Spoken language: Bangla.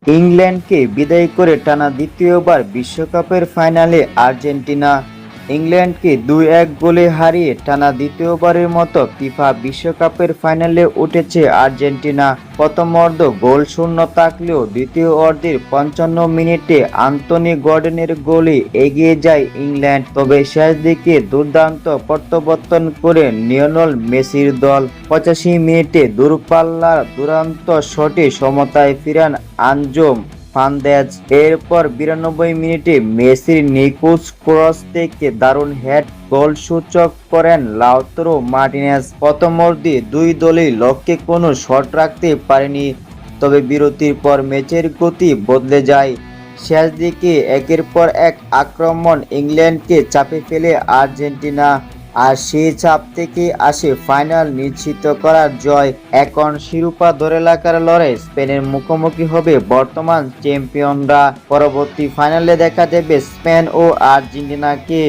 ইংল্যান্ডকে বিদায় করে টানা দ্বিতীয়বার বিশ্বকাপের ফাইনালে আর্জেন্টিনা। ইংল্যান্ডকে ২-১ গোলে হারিয়ে টানা দ্বিতীয়বারের মতো ফিফা বিশ্বকাপের ফাইনালে উঠেছে আর্জেন্টিনা। প্রথমার্ধ গোলশূন্য থাকলেও দ্বিতীয় অর্ধের ৫৫ মিনিটে অ্যান্থনি গর্ডনের গোলে এগিয়ে যায় ইংল্যান্ড। তবে শেষ দিকে দুর্দান্ত প্রত্যাবর্তন করে লিওনেল মেসির দল ৮৫ মিনিটে দূরপাল্লার দুরন্ত শটে সমতায় ফিরান আনজো ফার্নান্দেজ। এরপর ৯২ মিনিটে মেসির নিখুঁত ক্রস থেকে দারুণ হেড গোলসূচক করেন লাউতারো মার্টিনেজ। প্রথমার্ধে দুই দলই লক্ষ্যে কোনো শট রাখতে পারেনি, তবে বিরতির পর ম্যাচের গতি বদলে যায়। শেষ দিকে একের পর এক আক্রমণ ইংল্যান্ডকে চাপে ফেলে আর্জেন্টিনা, আর সেই চাপ থেকে আসে ফাইনাল নিশ্চিত করার জয়। এখন শিরোপা ধরে রাখার লড়াই স্পেনের মুখোমুখি হবে বর্তমান চ্যাম্পিয়নরা। পরবর্তী ফাইনালে দেখা দেবে স্পেন ও আর্জেন্টিনাকে।